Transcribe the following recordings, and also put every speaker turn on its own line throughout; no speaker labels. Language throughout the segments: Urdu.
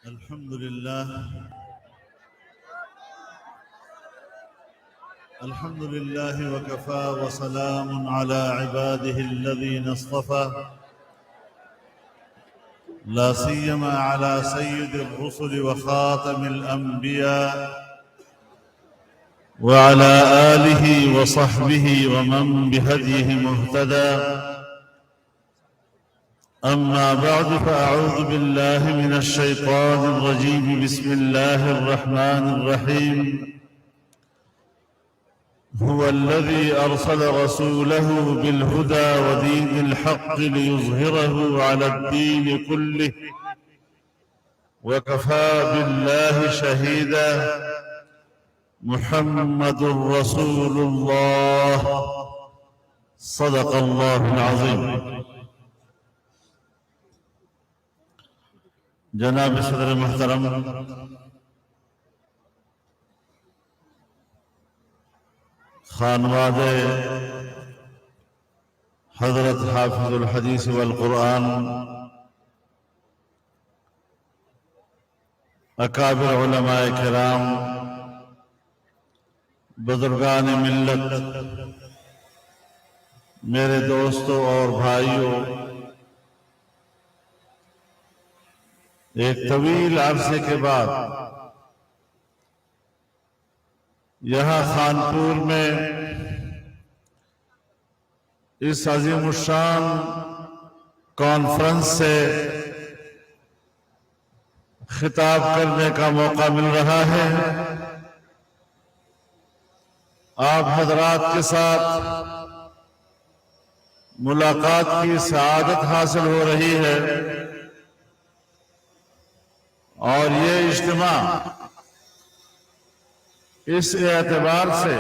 الحمد لله وكفى وسلام على عباده الذين اصطفى لا سيما على سيد الرسل وخاتم الأنبياء وعلى آله وصحبه ومن بهديه مهتدى. أما بعد فأعوذ بالله من الشيطان الرجيم. بسم الله الرحمن الرحيم. هو الذي أرسل رسوله بالهدى ودين الحق ليظهره على الدين كله وكفى بالله شهيدا. محمد رسول الله صدق الله العظيم. جناب صدر محترم، خانواد حضرت حافظ الحدیث والقرآن، اکابر علماء کرام، بزرگان ملت، میرے دوستوں اور بھائیوں، ایک طویل عرصے کے بعد یہاں خانپور میں اس عظیم الشان کانفرنس سے خطاب کرنے کا موقع مل رہا ہے. آپ حضرات کے ساتھ ملاقات کی سعادت حاصل ہو رہی ہے، اور یہ اجتماع اس اعتبار سے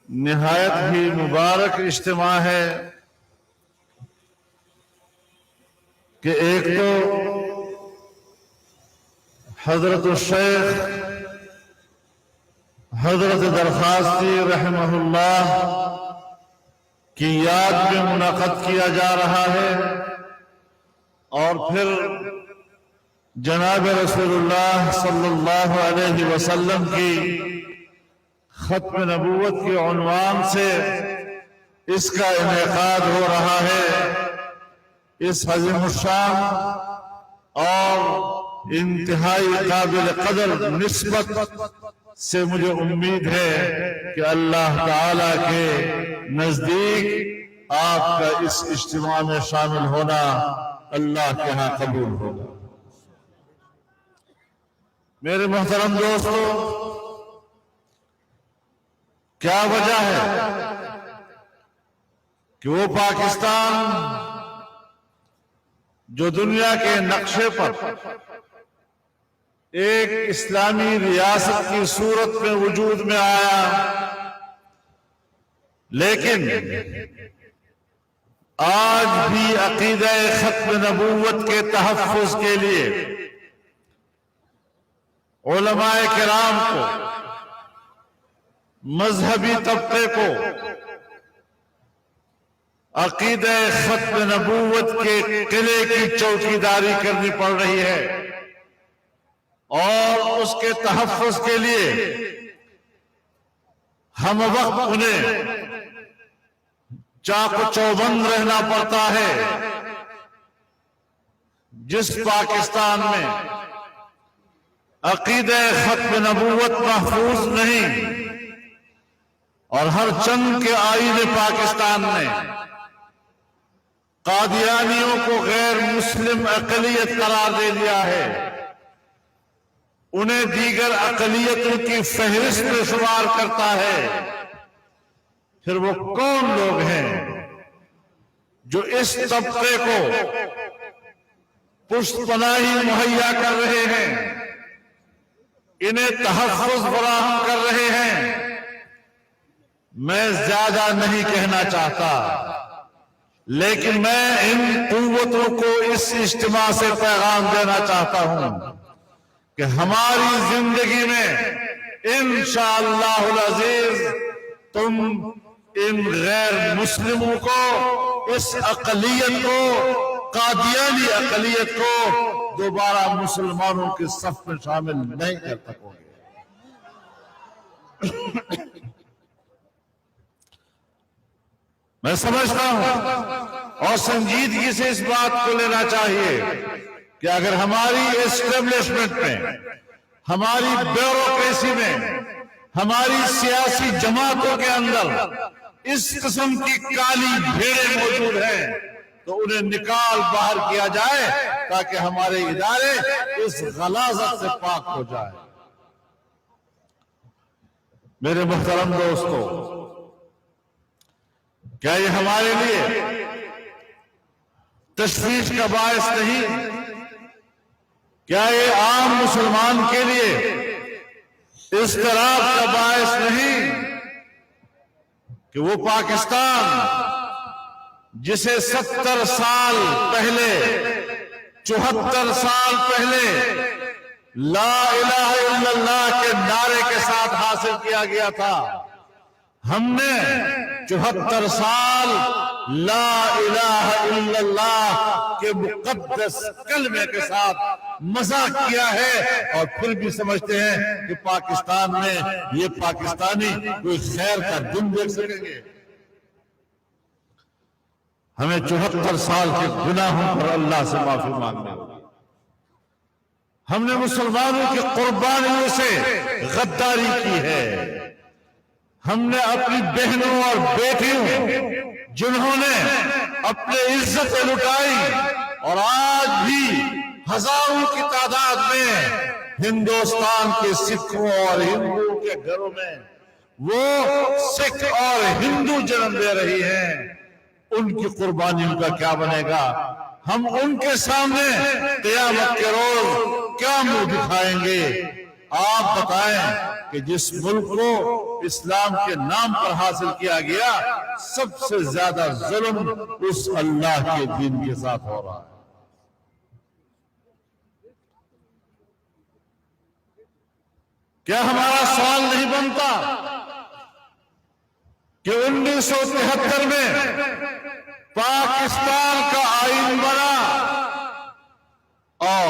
نہایت ہی مبارک اجتماع ہے کہ ایک تو حضرت الشیخ حضرت درخواستی رحمہ اللہ کی یاد میں منعقد کیا جا رہا ہے، اور پھر جناب رسول اللہ صلی اللہ علیہ وسلم کی ختم نبوت کے عنوان سے اس کا انعقاد ہو رہا ہے. اس عظیم الشان اور انتہائی قابل قدر نسبت سے مجھے امید ہے کہ اللہ تعالی کے نزدیک آپ کا اس اجتماع میں شامل ہونا اللہ کے ہاں قبول ہوگا. میرے محترم دوستو، کیا وجہ ہے کہ وہ پاکستان جو دنیا کے نقشے پر ایک اسلامی ریاست کی صورت میں وجود میں آیا، لیکن آج بھی عقیدہ ختم نبوت کے تحفظ کے لیے علماء کرام کو، مذہبی طبقے کو عقیدہ ختم نبوت کے قلعے کی چوکیداری کرنی پڑ رہی ہے، اور اس کے تحفظ کے لیے ہم وقت انہیں چاق و چوبند رہنا پڑتا ہے. جس پاکستان میں عقیدہ ختم نبوت محفوظ نہیں، اور ہر چند کے آئین پاکستان نے قادیانیوں کو غیر مسلم اقلیت قرار دے دیا ہے، انہیں دیگر اقلیتوں کی فہرست میں شمار کرتا ہے. پھر وہ کون لوگ ہیں جو اس طبقے کو پشت پناہی مہیا کر رہے ہیں، انہیں تحفظ فراہم کر رہے ہیں؟ میں زیادہ نہیں کہنا چاہتا، لیکن میں ان قوتوں کو اس اجتماع سے پیغام دینا چاہتا ہوں کہ ہماری زندگی میں انشاءاللہ العزیز تم ان غیر مسلموں کو، اس اقلیت کو، قادیانی اقلیت کو دوبارہ مسلمانوں کے صف میں شامل نہیں کر سکو گے۔ میں سمجھتا ہوں اور سنجیدگی سے اس بات کو لینا چاہیے کہ اگر ہماری اسٹیبلشمنٹ میں، ہماری بیوروکریسی میں، ہماری سیاسی جماعتوں کے اندر اس قسم کی کالی بھیڑیں موجود ہیں تو انہیں نکال باہر کیا جائے تاکہ ہمارے ادارے اس غلاظت سے پاک ہو جائے۔ میرے محترم دوستو، کیا یہ ہمارے لیے تشویش کا باعث نہیں؟ کیا یہ عام مسلمان کے لیے اضطراب کا باعث نہیں کہ وہ پاکستان جسے 70 سال پہلے، 74 سال پہلے لا الہ الا اللہ کے نعرے کے ساتھ حاصل کیا گیا تھا، ہم نے 74 سال لا الہ الا اللہ کے مقدس کلمے کے ساتھ مذاق کیا ہے، اور پھر بھی سمجھتے ہیں کہ پاکستان میں یہ پاکستانی کوئی خیر کا دن دیکھ سکیں گے۔ ہمیں 74 سال کے گناہوں پر اللہ سے معافی مانگنا ہوگی۔ ہم نے مسلمانوں کی قربانیوں سے غداری کی ہے، ہم نے اپنی بہنوں اور بیٹیوں جنہوں نے اپنے عزتیں لٹائی اور آج بھی ہزاروں کی تعداد میں ہندوستان کے سکھوں اور ہندوؤں کے گھروں میں وہ سکھ اور ہندو جنم دے رہی ہیں، ان کی قربانیوں کا کیا بنے گا؟ ہم ان کے سامنے قیامت کے روز کیا منہ دکھائیں گے؟ آپ بتائیں کہ جس ملک کو اسلام کے نام پر حاصل کیا گیا سب سے زیادہ ظلم اس اللہ کے دین کے ساتھ ہو رہا ہے۔ کیا ہمارا سوال نہیں بنتا کہ 1973 میں پاکستان کا آئین بنا اور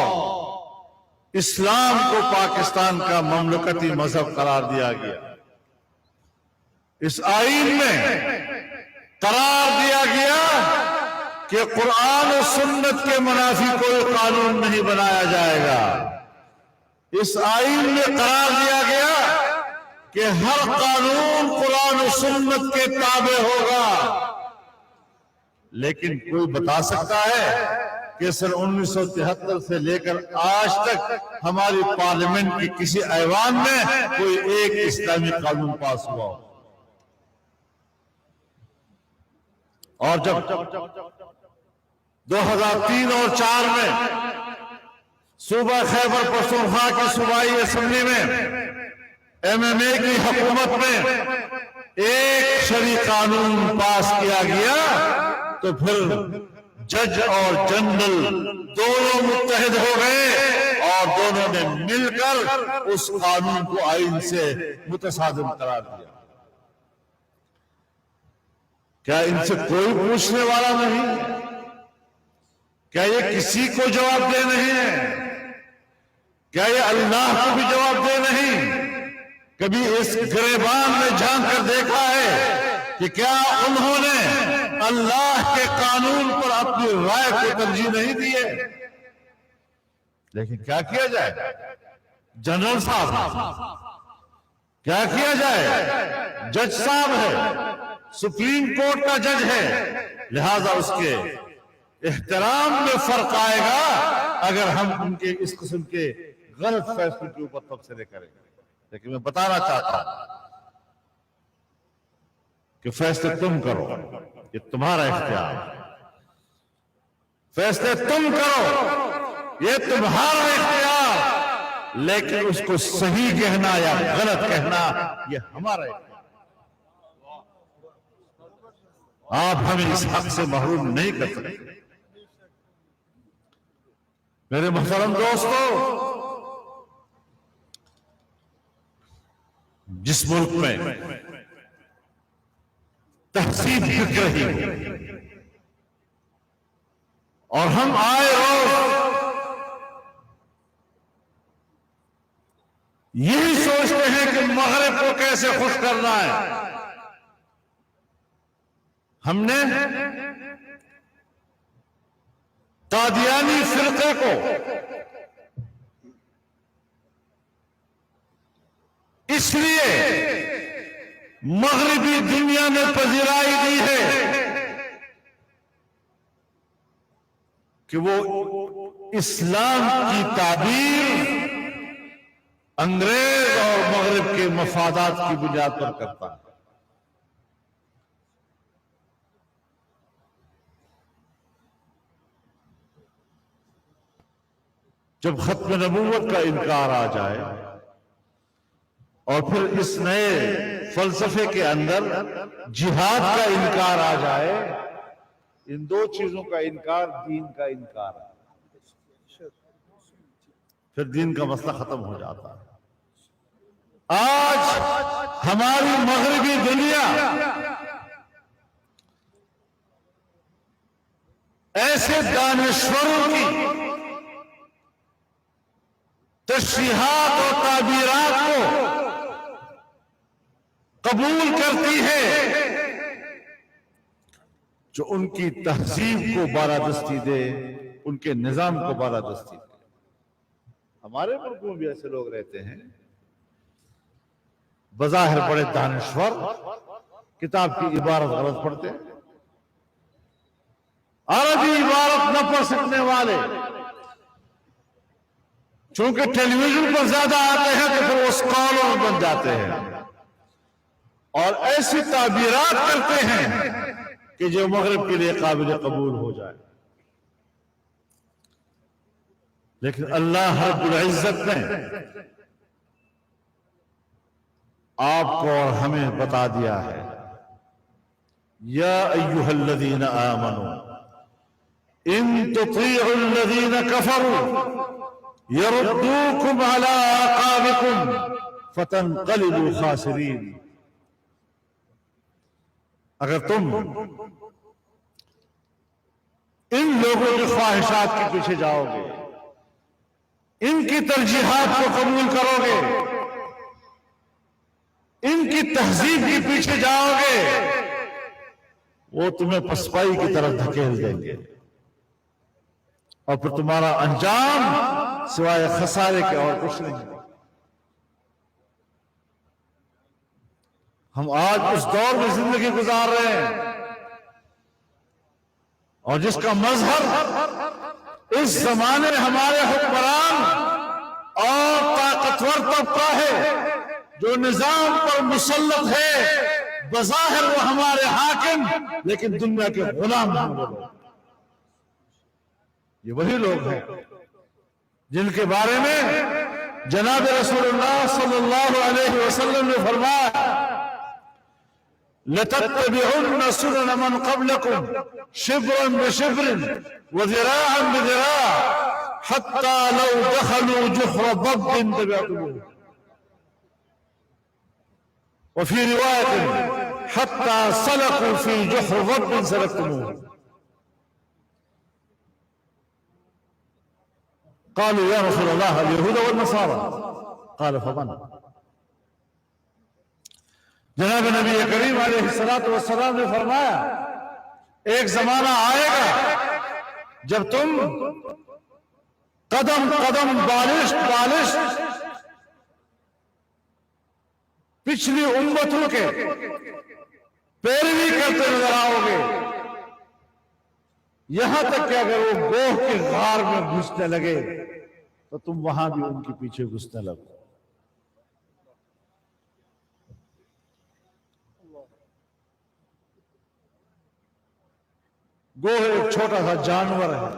اسلام کو پاکستان کا مملکتی مذہب قرار دیا گیا؟ اس آئین میں قرار دیا گیا کہ قرآن و سنت کے منافی کوئی قانون نہیں بنایا جائے گا۔ اس آئین میں قرار دیا گیا کہ ہر قانون قرآن و سنت کے تابع ہوگا، لیکن کوئی بتا سکتا ہے کہ سن 1973 سے لے کر آج تک ہماری پارلیمنٹ کی کسی ایوان میں کوئی ایک اسلامی قانون پاس ہوا ہو؟ اور جب 2003 اور 2004 میں صوبہ خیبر پختونخوا کی صوبائی اسمبلی میں MMA کی حکومت میں ایک شرعی قانون پاس کیا گیا تو پھر جج اور جنرل دونوں متحد ہو گئے اور دونوں نے مل کر اس قانون کو آئین سے متصادم قرار دیا۔ کیا ان سے کوئی پوچھنے والا نہیں؟ کیا یہ کسی کو جواب دہ نہیں ہے؟ کیا یہ اللہ کو بھی جواب دہ نہیں؟ کبھی اس گریبان میں جھانک کر دیکھا ہے کہ کیا انہوں نے اللہ کے قانون پر اپنی رائے کو ترجیح نہیں دی ہے؟ لیکن کیا کیا جائے؟ جنرل صاحب کیا کیا جائے؟ جج صاحب ہے، سپریم کورٹ کا جج ہے، لہذا اس کے احترام میں فرق آئے گا اگر ہم ان کے اس قسم کے غلط فیصلے کے اوپر تبصرے کریں گے۔ لیکن میں بتانا چاہتا ہوں کہ فیصلے تم کرو، یہ تمہارا اختیار ہے، فیصلے تم کرو، یہ تمہارا اختیار، لیکن اس کو صحیح کہنا یا غلط کہنا یہ ہمارا اختیار۔ آپ ہمیں اس حق سے محروم نہیں کر سکتے۔ میرے محترم دوستو، جس ملک میں تہذیب بک رہی اور ہم آئے روز یہی سوچتے ہیں کہ مغرب کو کیسے خوش کرنا ہے. ہم نے قادیانی فرقے کو اس لیے مغربی دنیا میں پذیرائی دی ہے کہ وہ اسلام کی تعبیر انگریز اور مغرب کے مفادات کی بنیاد پر کرتا ہے. جب ختم نبوت کا انکار آ جائے اور پھر اس نئے فلسفے کے اندر جہاد کا انکار آ جائے، ان دو چیزوں کا انکار دین کا انکار ہے، پھر دین کا مسئلہ ختم ہو جاتا ہے. آج ہماری مغربی دنیا ایسے دانشوروں کی تشریحات اور تعبیرات کو قبول کرتی ہے جو ان کی تہذیب کو بالادستی دے، ان کے نظام کو بالادستی دے. ہمارے ملک میں بھی ایسے لوگ رہتے ہیں بظاہر بڑے دانشور، کتاب کی عبارت غلط پڑھتے ہیں، عربی عبارت نہ پڑھ سکنے والے چونکہ ٹیلی ویژن پر زیادہ آتے ہیں تو پھر وہ اسکالر بن جاتے ہیں اور ایسی تعبیرات کرتے ہیں کہ جو مغرب کے لیے قابل قبول ہو جائے. لیکن اللہ رب العزت نے آپ کو اور ہمیں بتا دیا ہے، یا ایھا الذین آمنوا ان تطیعوا الذین کفروا یردوکم علی اعقابکم فتنقلبوا خاسرین. اگر تم ان لوگوں کی خواہشات کے پیچھے جاؤ گے، ان کی ترجیحات کو قبول کرو گے، ان کی تہذیب کے پیچھے جاؤ گے، وہ تمہیں پسپائی کی طرف دھکیل دیں گے اور پھر تمہارا انجام سوائے خسارے کے اور کچھ نہیں. ہم آج اس دور میں زندگی گزار رہے ہیں اور جس کا مظہر اس زمانے ہمارے حکمران اور طاقتور طبقہ ہے جو نظام پر مسلط ہے، بظاہر وہ ہمارے حاکم لیکن دنیا کے غلام ہیں. یہ وہی لوگ ہیں جن کے بارے میں جناب رسول اللہ صلی اللہ علیہ وسلم نے فرمایا لَتَتَّبِعُنَّ سُنَنَ مَنْ قَبْلَكُمْ شِبْرًا بِشِبْرٍ وَذِرَاعًا بِذِرَاعٍ حَتَّى لَوْ دَخَلُوا جُحْرَ ضَبٍّ تَبِعْتُمُوهُ وفي رواية حتى سلكوا في جحر ضب سلكتموه. قالوا يا رسول الله اليهود والنصارى قال فمن. جناب نبی کریم علیہ السلام نے فرمایا ایک زمانہ آئے گا جب تم قدم قدم بالش پچھلی امتوں کے پیروی کرتے نظر آؤ گے، یہاں تک کہ اگر وہ گوہ کے غار میں گھسنے لگے تو تم وہاں بھی ان کے پیچھے گھسنے لگو. گوہ ایک چھوٹا سا جانور ہے،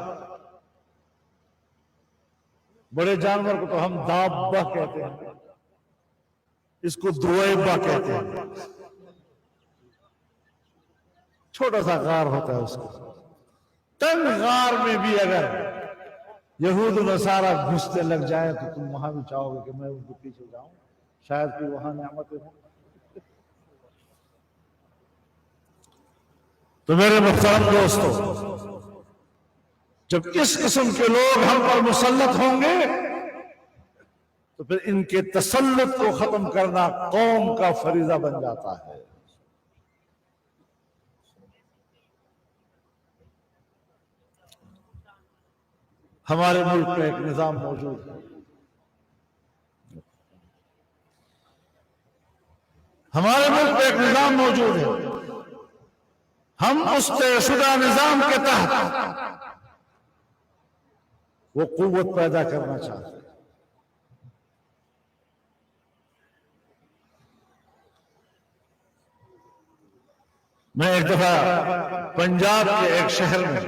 بڑے جانور کو تو ہم دابہ کہتے ہیں، اس کو دوئبہ کہتے ہیں. چھوٹا سا غار ہوتا ہے، اس کو تنگ غار میں بھی اگر یہود و نصارہ گھسنے لگ جائے تو تم وہاں بھی چاہو گے کہ میں ان کے پیچھے جاؤں، شاید کہ وہاں نعمتیں ہوں. تو میرے محترم دوستو، جب اس قسم کے لوگ ہم پر مسلط ہوں گے تو پھر ان کے تسلط کو ختم کرنا قوم کا فریضہ بن جاتا ہے۔ ہمارے ملک میں ایک نظام موجود ہے، ہمارے ملک میں ایک نظام موجود ہے، ہم اس طے شدہ نظام کے تحت وہ قوت پیدا کرنا چاہتے ہیں۔ میں ایک دفعہ پنجاب کے ایک شہر میں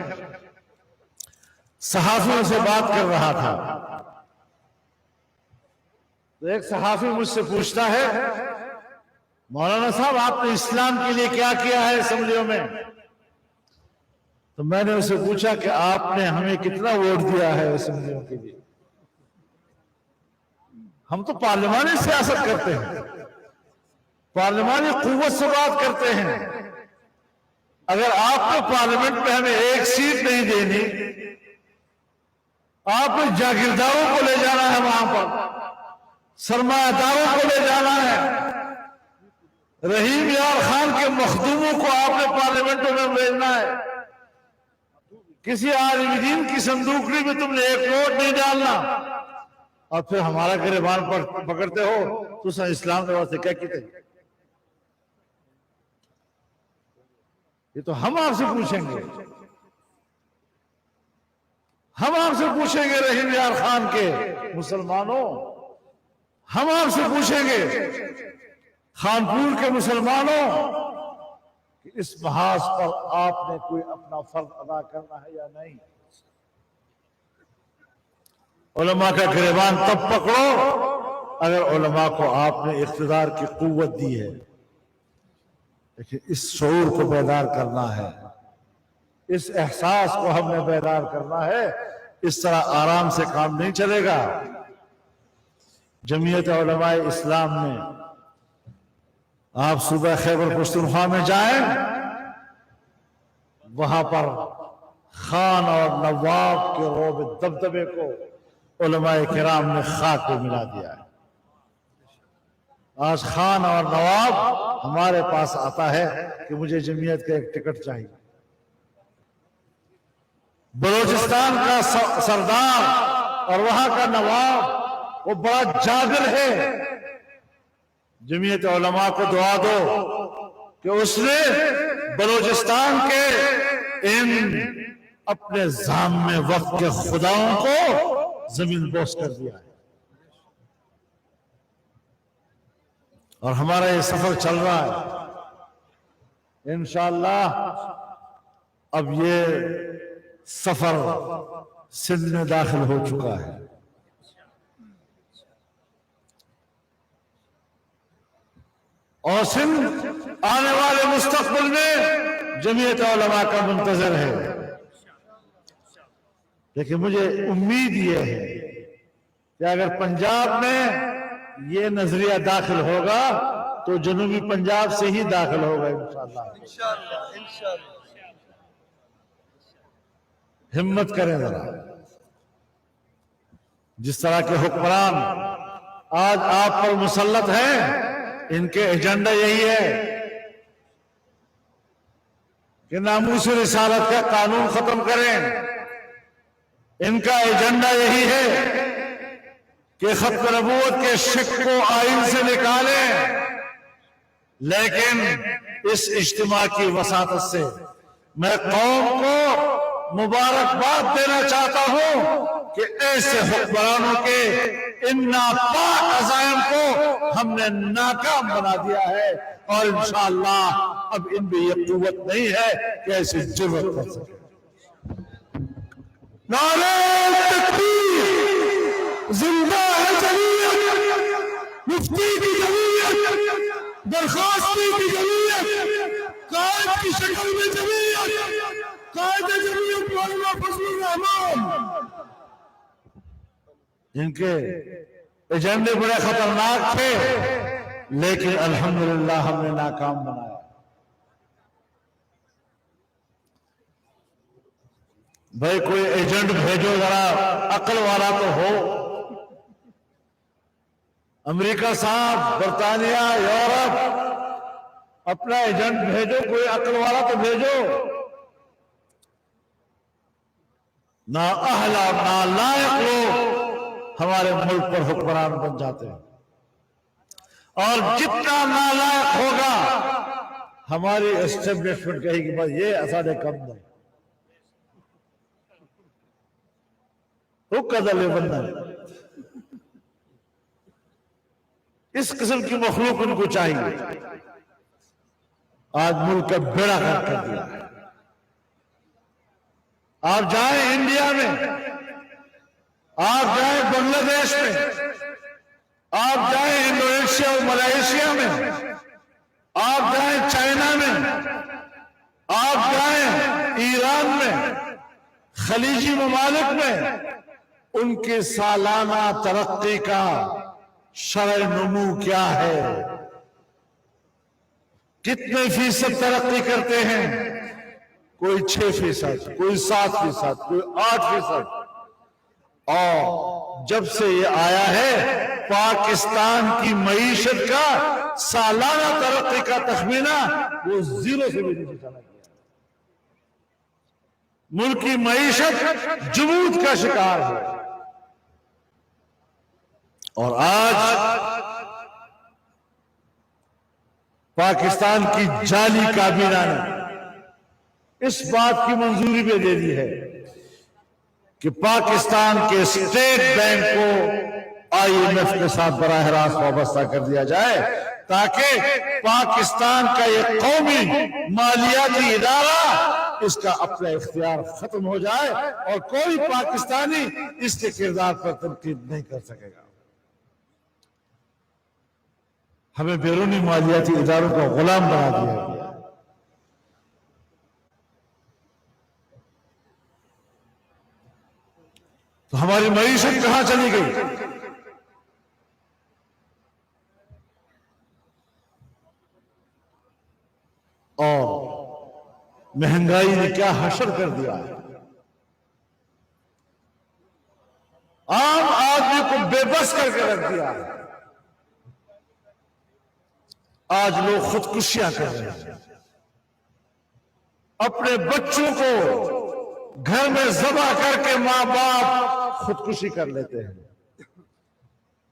صحافیوں سے بات کر رہا تھا، تو ایک صحافی مجھ سے پوچھتا ہے، مولانا صاحب آپ نے اسلام کے لیے کیا کیا ہے اسمبلیوں میں؟ تو میں نے اسے پوچھا کہ آپ نے ہمیں کتنا ووٹ دیا ہے اسمبلیوں کے لیے؟ ہم تو پارلیمانی سیاست کرتے ہیں، پارلیمانی قوت سے بات کرتے ہیں۔ اگر آپ کو پارلیمنٹ میں ہمیں ایک سیٹ نہیں دینی، آپ نے جاگیرداروں کو لے جانا ہے، وہاں پر سرمایہ داروں کو لے جانا ہے، رحیم یار خان کے مخدوموں کو آپ نے پارلیمنٹوں میں بھیجنا ہے، کسی عالم دین کی صندوقڑی میں تم نے ایک نوٹ نہیں ڈالنا، اور پھر ہمارا گریبان پر پکڑتے ہو تو سا اسلام کے واسطے کیا کہتے ہیں؟ یہ تو ہم آپ سے پوچھیں گے، ہم آپ سے پوچھیں گے رحیم یار خان کے مسلمانوں، ہم آپ سے پوچھیں گے خانپور کے مسلمانوں کہ اس محاذ پر آپ نے کوئی اپنا فرض ادا کرنا ہے یا نہیں؟ علماء کا گریبان تب پکڑو اگر علماء کو آپ نے اقتدار کی قوت دی ہے، لیکن اس شعور کو بیدار کرنا ہے، اس احساس کو ہم نے بیدار کرنا ہے، اس طرح آرام سے کام نہیں چلے گا۔ جمعیت علماء اسلام نے، آپ صوبہ خیبر پختونخوا میں جائیں، وہاں پر خان اور نواب کے روب دبدبے کو علماء کرام نے خاک پہ ملا دیا ہے۔ آج خان اور نواب ہمارے پاس آتا ہے کہ مجھے جمعیت کا ایک ٹکٹ چاہیے۔ بلوچستان کا سردار اور وہاں کا نواب وہ بڑا جادل ہے، جمعیت علماء کو دعا دو کہ اس نے بلوچستان کے ان اپنے ضامن وقت کے خداؤں کو زمین بوس کر دیا ہے۔ اور ہمارا یہ سفر چل رہا ہے، انشاءاللہ اب یہ سفر سندھ میں داخل ہو چکا ہے، اور سندھ آنے والے مستقبل میں جمعیت علماء کا منتظر ہے۔ لیکن مجھے امید یہ ہے کہ اگر پنجاب میں یہ نظریہ داخل ہوگا تو جنوبی پنجاب سے ہی داخل ہوگا انشاءاللہ۔ ہمت کریں ذرا، جس طرح کے حکمران آج آپ پر مسلط ہیں، ان کے ایجنڈا یہی ہے کہ ناموس رسالت کا قانون ختم کریں، ان کا ایجنڈا یہی ہے کہ ختم نبوت کے شک کو آئین سے نکالیں، لیکن اس اجتماع کی وساطت سے میں قوم کو مبارکباد دینا چاہتا ہوں کہ ایسے حکمرانوں کے ان ناپاک عزائم کو ہم نے ناکام بنا دیا ہے، اور انشاءاللہ اب ان میں یہ قوت نہیں ہے کہ ایسی جرأت کر سکے۔ نعرہ تکبیر، زندہ ہے جمعیت، مفتی کی جمعیت، درخواستی کی جمعیت، قائد کی شکل میں جمعیت، قائد جمعیت مولانا فضل الرحمان۔ ان کے ایجنڈے بڑے خطرناک تھے، لیکن الحمدللہ ہم نے ناکام بنایا۔ بھائی کوئی ایجنٹ بھیجو ذرا عقل والا تو ہو، امریکہ صاحب، برطانیہ، یورپ، اپنا ایجنٹ بھیجو، کوئی عقل والا تو بھیجو. نا اہلا نا لائق لوگ ہمارے ملک پر حکمران بن جاتے ہیں، اور جتنا نالائق ہوگا ہماری اسٹیبلشمنٹ کہے گی بس یہ اساڑے کم نہیں، وہ قدر بندہ. اس قسم کی مخلوق ان کو چاہیے. آج ملک کا بیڑا غرق کر دیا. آپ جائیں انڈیا میں، آپ جائیں بنگلہ دیش میں، آپ جائیں انڈونیشیا اور ملائیشیا میں، آپ جائیں چائنا میں، آپ جائیں ایران میں، خلیجی ممالک میں، ان کے سالانہ ترقی کا شرح نمو کیا ہے؟ کتنے فیصد ترقی کرتے ہیں؟ کوئی 6%، کوئی 7%، کوئی 8%. اور جب سے یہ آیا ہے پاکستان کی معیشت کا سالانہ ترقی کا تخمینہ وہ 0 سے بھی نہیں چلا گیا. ملک کی معیشت جمود کا شکار ہے. اور آج پاکستان کی جعلی کابینہ نے اس بات کی منظوری بھی دے دی ہے کہ پاکستان کے اسٹیٹ بینک کو IMF کے ساتھ براہ راست وابستہ کر دیا جائے تاکہ پاکستان کا یہ قومی مالیاتی ادارہ اس کا اپنا اختیار ختم ہو جائے اور کوئی پاکستانی اس کے کردار پر تنقید نہیں کر سکے گا. ہمیں بیرونی مالیاتی اداروں کا غلام بنا دیا گیا. تو ہماری معیشت کہاں چلی گئی؟ اور مہنگائی نے کیا حشر کر دیا ہے. عام آدمی کو بے بس کر کے رکھ دیا ہے. آج لوگ خودکشیاں کر رہے ہیں، اپنے بچوں کو گھر میں ذبح کر کے ماں باپ خودکشی کر لیتے ہیں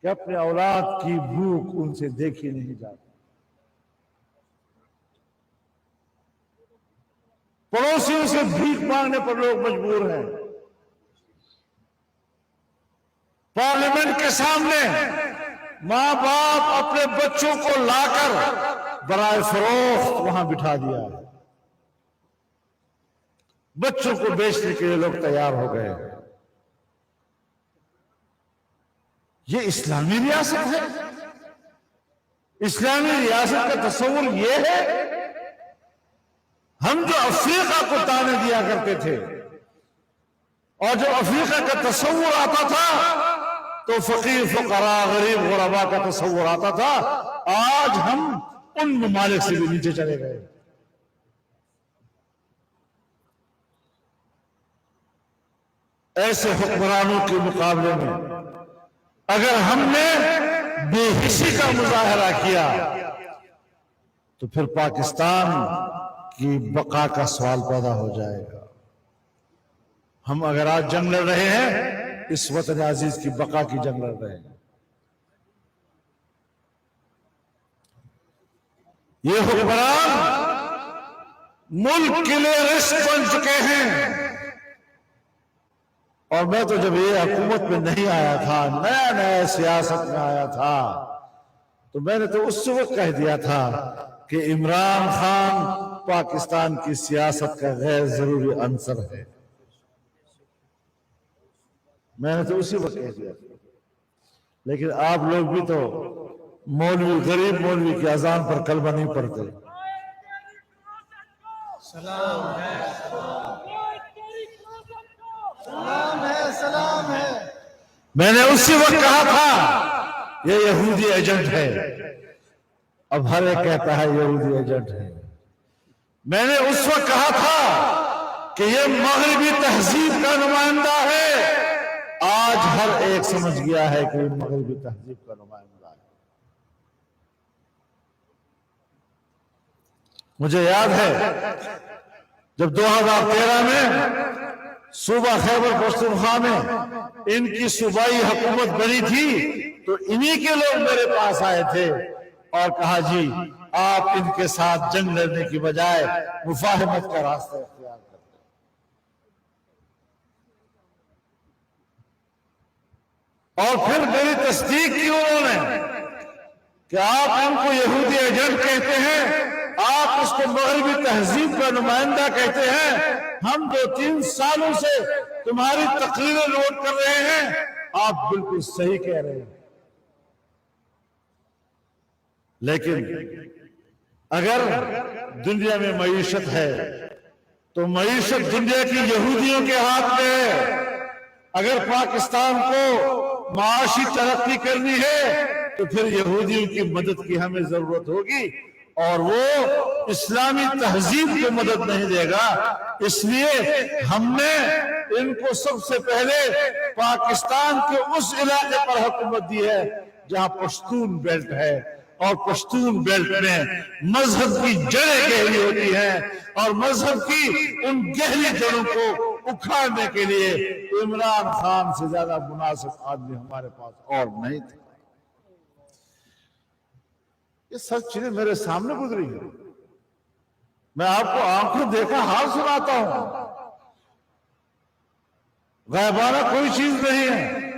کہ اپنے اولاد کی بھوک ان سے دیکھی نہیں جاتی. پڑوسیوں سے بھیک مانگنے پر لوگ مجبور ہیں. پارلیمنٹ کے سامنے ماں باپ اپنے بچوں کو لا کر برائے فروخت وہاں بٹھا دیا ہے. بچوں کو بیچنے کے لیے لوگ تیار ہو گئے. یہ اسلامی ریاست ہے؟ اسلامی ریاست کا تصور یہ ہے؟ ہم جو افریقہ کو تانے دیا کرتے تھے اور جو افریقہ کا تصور آتا تھا تو فقیر فقراء غریب غرباء کا تصور آتا تھا. آج ہم ان ممالک سے بھی نیچے چلے گئے. ایسے حکمرانوں کے مقابلے میں اگر ہم نے بے حسی کا مظاہرہ کیا تو پھر پاکستان کی بقا کا سوال پیدا ہو جائے گا. ہم اگر آج جنگ لڑ رہے ہیں اس وطن عزیز کی بقا کی جنگ لڑ رہے ہیں. یہ حکمران ملک کے لیے رسک بن چکے ہیں. اور میں تو جب یہ حکومت میں نہیں آیا تھا، نیا نیا سیاست میں آیا تھا، تو میں نے تو اس وقت کہہ دیا تھا کہ عمران خان پاکستان کی سیاست کا غیر ضروری عنصر ہے. میں نے تو اسی وقت کہہ دیا تھا. لیکن آپ لوگ بھی تو مولوی، غریب مولوی کی اذان پر کلمہ نہیں پڑھتے.
سلام ہے، سلام ہے.
میں نے اسی وقت کہا تھا یہ یہودی ایجنٹ ہے. اب ہر ایک کہتا ہے یہودی ایجنٹ ہے. میں نے اس وقت کہا تھا کہ یہ مغربی تہذیب کا نمائندہ ہے. آج ہر ایک سمجھ گیا ہے کہ مغربی تہذیب کا نمائندہ ہے۔ مجھے یاد ہے جب 2013 میں صوبہ خیبر پختونخوا میں ان کی صوبائی حکومت بنی تھی تو انہی کے لوگ میرے پاس آئے تھے اور کہا جی آپ ان کے ساتھ جنگ لڑنے کی بجائے مفاہمت کا راستہ اختیار کریں۔ اور پھر میری تصدیق کی انہوں نے کہ آپ ان کو یہودی ایجنٹ کہتے ہیں، آپ اس کو مغربی تہذیب کا نمائندہ کہتے ہیں، ہم 2-3 سالوں سے تمہاری تقریریں نوٹ کر رہے ہیں، آپ بالکل صحیح کہہ رہے ہیں۔ لیکن اگر دنیا میں معیشت ہے تو معیشت دنیا کی یہودیوں کے ہاتھ میں ہے۔ اگر پاکستان کو معاشی ترقی کرنی ہے تو پھر یہودیوں کی مدد کی ہمیں ضرورت ہوگی، اور وہ اسلامی تہذیب کو مدد نہیں دے گا۔ اس لیے ہم نے ان کو سب سے پہلے پاکستان کے اس علاقے پر حکومت دی ہے جہاں پشتون بیلٹ ہے، اور پشتون بیلٹ میں مذہب کی جڑیں گہری ہوتی ہیں، اور مذہب کی ان گہری جڑوں کو اکھاڑنے کے لیے عمران خان سے زیادہ مناسب آدمی ہمارے پاس اور نہیں تھا۔ یہ سب چیزیں میرے سامنے گزری ہیں، میں آپ کو آنکھوں دیکھا حال سناتا ہوں، غائبانہ کوئی چیز نہیں ہے۔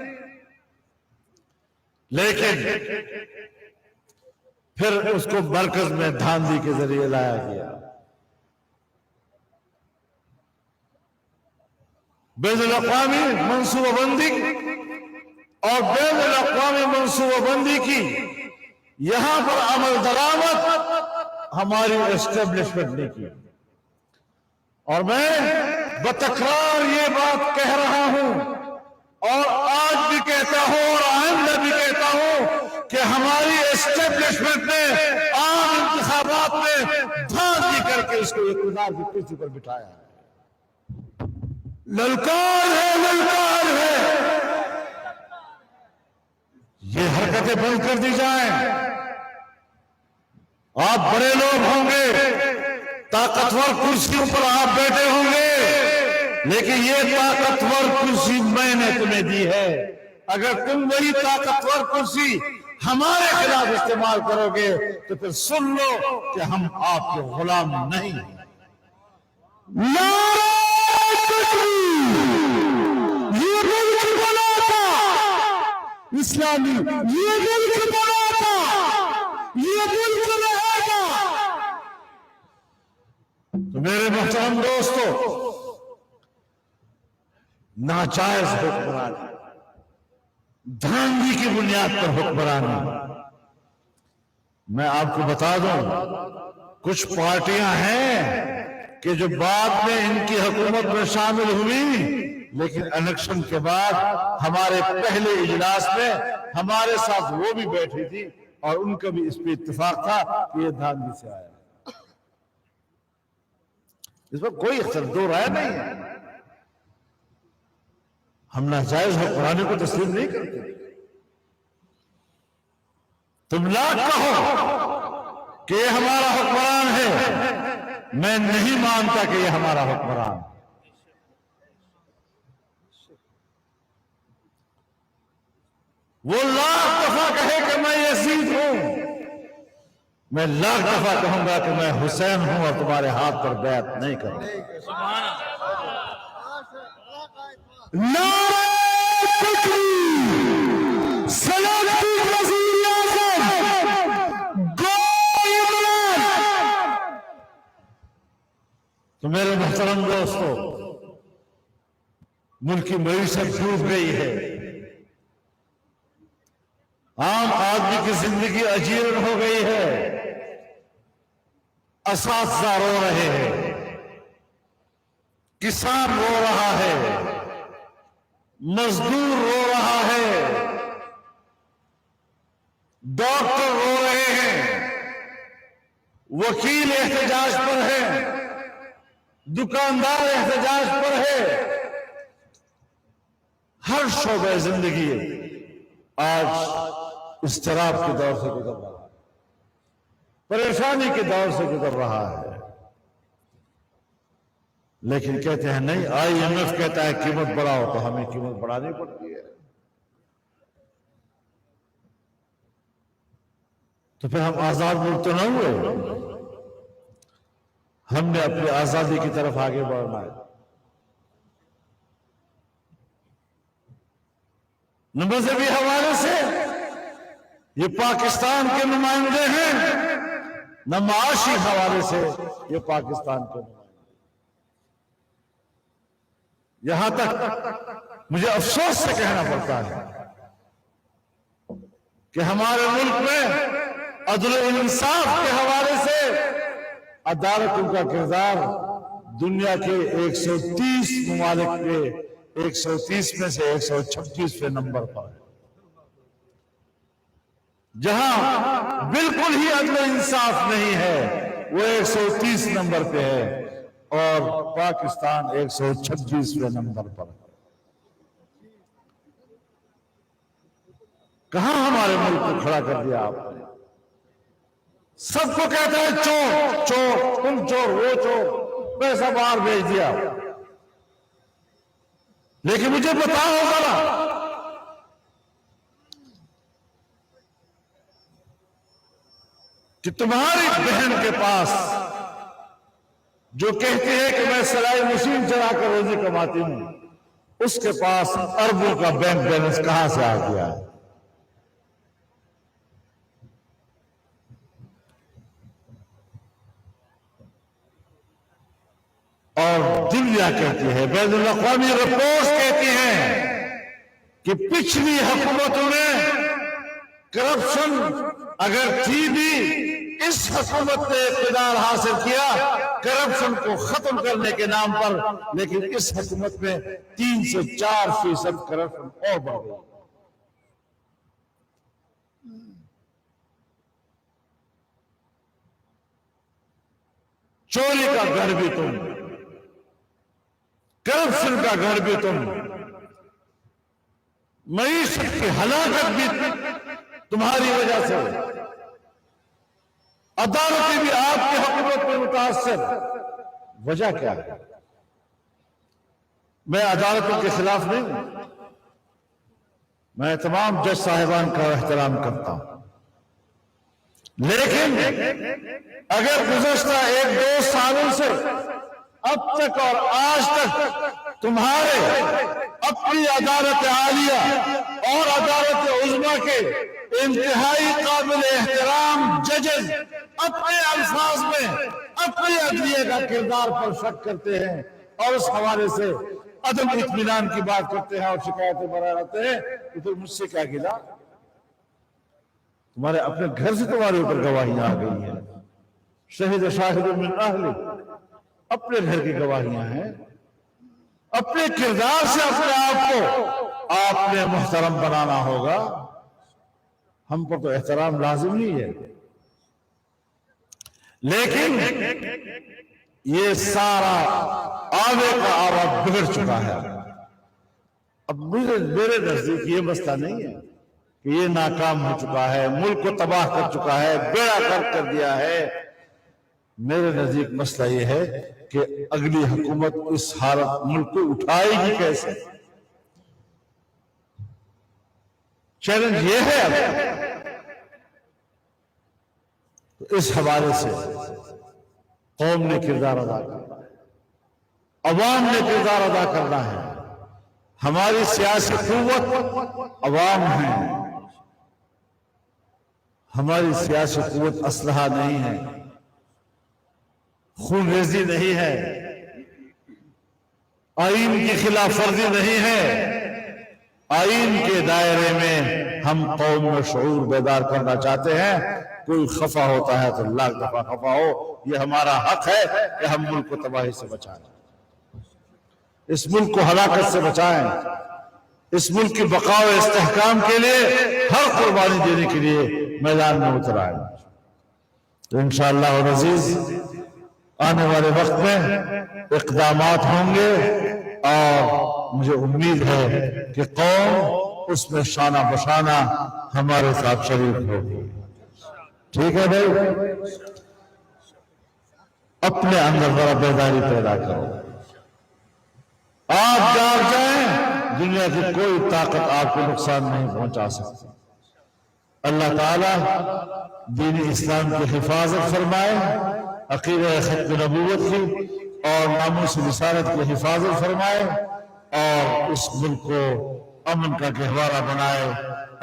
لیکن پھر اس کو مرکز میں دھاندلی کے ذریعے لایا گیا۔ بین الاقوامی منصوبہ بندی اور بین الاقوامی منصوبہ بندی کی یہاں پر عمل درآمد ہماری اسٹیبلشمنٹ نے کی، اور میں بتکرار یہ بات کہہ رہا ہوں اور آج بھی کہتا ہوں اور آئندہ بھی کہتا ہوں کہ ہماری اسٹیبلشمنٹ نے عام انتخابات میں دھاندلی کر کے اس کو اقتدار کی کرسی پر بٹھایا ہے۔ للکار ہے، للکار ہے، یہ حرکتیں بند کر دی جائیں۔ آپ بڑے لوگ ہوں گے، طاقتور کرسیوں پر آپ بیٹھے ہوں گے، لیکن یہ طاقتور کرسی میں نے تمہیں دی ہے۔ اگر تم وہی طاقتور کرسی ہمارے خلاف استعمال کرو گے تو پھر سن لو کہ ہم آپ کے غلام نہیں ہیں۔ یہ ملک بنا تھا اسلامی، یہ ملک بنا تھا، یہ ملک رہے گا۔ تو میرے محترم دوستو، ناجائز حکمرانی، دھاندلی کی بنیاد پر حکمرانی، میں آپ کو بتا دوں کچھ پارٹیاں ہیں کہ جو بعد میں ان کی حکومت میں شامل ہوئی، لیکن الیکشن کے بعد ہمارے پہلے اجلاس میں ہمارے ساتھ وہ بھی بیٹھی تھی اور ان کا بھی اس پہ اتفاق تھا کہ یہ دھاندلی سے آیا۔ اس پر کوئی دو رائے نہیں ہے۔ ہم ناجائز حکمرانی کو تسلیم نہیں کرتے۔ تم لاکھ کہو کہ یہ ہمارا حکمران ہے، میں نہیں مانتا کہ یہ ہمارا حکمران ہے۔ وہ لاکھ دفعہ کہے کہ میں یزید ہوں، میں لاکھ دفعہ کہوں گا کہ میں حسین ہوں اور تمہارے ہاتھ پر بیعت نہیں کروں گا۔ نعرہ تکبیر، سلامتی وزیر اعظم، گو عمران۔ تو میرے محترم دوستو، ملک کی معیشت ڈوب گئی ہے، عام آدمی کی زندگی اجیرن ہو گئی ہے، اساتذہ رو رہے ہیں، کسان رو رہا ہے، مزدور رو رہا ہے، ڈاکٹر رو رہے ہیں، وکیل احتجاج پر ہے، دکاندار احتجاج پر ہے، ہر شعبہ زندگی آج اضطراب کے دور سے گزر رہا ہے، پریشانی کے دور سے گزر رہا ہے، لیکن کہتے ہیں نہیں، IMF کہتا ہے قیمت بڑھاؤ تو ہمیں قیمت بڑھانی پڑتی ہے، تو پھر ہم آزاد ملک تو نہ ہوئے؟ ہم نے اپنی آزادی کی طرف آگے بڑھنا ہے۔ نہ مذہبی حوالے سے یہ پاکستان کے نمائندے ہیں، نہ معاشی حوالے سے یہ پاکستان کے نمائندے۔ یہاں تک مجھے افسوس سے کہنا پڑتا ہے کہ ہمارے ملک میں عدل و انصاف کے حوالے سے عدالتوں کا کردار دنیا کے 130 ممالک کے 130 میں سے 136ویں نمبر پر ہے۔ جہاں بالکل ہی عدل و انصاف نہیں ہے وہ 130 نمبر پہ ہے، اور پاکستان 136ویں نمبر پر ہے۔ کہاں ہمارے ملک کو کھڑا کر دیا آپ نے؟ سب کو کہتا ہے چور چور، تم چور، وہ چور، پیسہ باہر بھیج دیا۔ لیکن مجھے بتاؤ ذرا، کہ تمہاری بہن کے پاس جو کہتی ہے کہ میں سلائی مشین چلا کر روزی کماتی ہوں، اس کے پاس اربوں کا بینک بیلنس کہاں سے آ گیا ہے؟ اور دنیا کہتی ہے، بین الاقوامی رپورٹس کہتی ہیں کہ پچھلی حکومتوں نے کرپشن اگر تھی بھی، اس حکومت نے اقتدار حاصل کیا کرپشن کو ختم کرنے کے نام پر، لیکن اس حکومت میں 3 سے 4% کرپشن اور بڑھ گئی۔ چوری کا گڑھ بھی تم، کرپشن کا گڑھ بھی تم، معیشت کی ہلاکت بھی تمہاری وجہ سے، عدالتیں بھی آپ کی حکومت میں متاثر۔ وجہ کیا ہے؟ میں عدالتوں کے خلاف نہیں ہوں، میں تمام جج صاحبان کا احترام کرتا ہوں، لیکن اگر گزشتہ 1-2 سالوں سے اب تک اور آج تک تمہارے اپنی عدالت عالیہ اور عدالت عظمیٰ کے انتہائی قابل احترام ججز اپنے الفاظ میں اپنی عدلیہ کا کردار پر شک کرتے ہیں اور اس حوالے سے عدم اطمینان کی بات کرتے ہیں اور شکایتیں برائے رہتے ہیں، تو پھر مجھ سے کیا گلا؟ تمہارے اپنے گھر سے تمہارے اوپر گواہیاں آ گئی ہیں، شہید شاہد من اہلی، اپنے گھر کی گواہیاں ہیں۔ اپنے کردار سے اپنے آپ کو آپ نے محترم بنانا ہوگا۔ ہم پر تو احترام لازم نہیں ہے، لیکن یہ سارا آوے کا آوا بگڑ چکا ہے۔ اب میرے نزدیک یہ مسئلہ نہیں ہے کہ یہ ناکام ہو چکا ہے، ملک کو تباہ کر چکا ہے، بیڑا غرق کر دیا ہے۔ میرے نزدیک مسئلہ یہ ہے کہ اگلی حکومت اس حالت ملک کو اٹھائے گی کیسے؟ چیلنج یہ ہے۔ تو اس حوالے سے قوم نے کردار ادا کرنا ہے، عوام نے کردار ادا کرنا ہے۔ ہماری سیاسی قوت عوام ہے، ہماری سیاسی قوت اسلحہ نہیں ہے، خون ریزی نہیں ہے، آئین کی خلاف ورزی نہیں ہے۔ آئین کے دائرے میں ہم قوم میں شعور بیدار کرنا چاہتے ہیں۔ کوئی خفا ہوتا ہے تو لاکھ دفعہ خفا ہو، یہ ہمارا حق ہے کہ ہم ملک کو تباہی سے بچائیں، اس ملک کو ہلاکت سے بچائیں، اس ملک کی بقا و استحکام کے لیے ہر قربانی دینے کے لیے میدان میں اتر آئیں۔ تو انشاءاللہ العزیز آنے والے وقت میں اقدامات ہوں گے اور مجھے امید ہے کہ قوم اس میں شانہ بشانہ ہمارے ساتھ شریک ہوگی. ٹھیک ہے بھائی؟ اپنے اندر ذرا بیداری پیدا کرو. آپ جاگ جائیں، دنیا کی کوئی طاقت آپ کو نقصان نہیں پہنچا سکتی. اللہ تعالیٰ دین اسلام کی حفاظت فرمائے، عقیدہ ختم نبوت کی اور ناموس رسالت کی حفاظت فرمائے، اور اس ملک کو امن کا گہوارہ بنائے،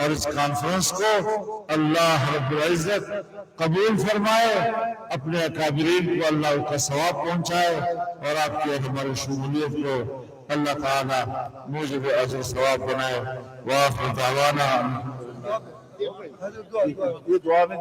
اور اس کانفرنس کو اللہ رب العزت قبول فرمائے، اپنے اکابرین کو اللہ کا ثواب پہنچائے، اور آپ کی ہماری شمولیت کو اللہ تعالیٰ موجب اجر ثواب بنائے. وآخر دعوانا
یہ دعا میں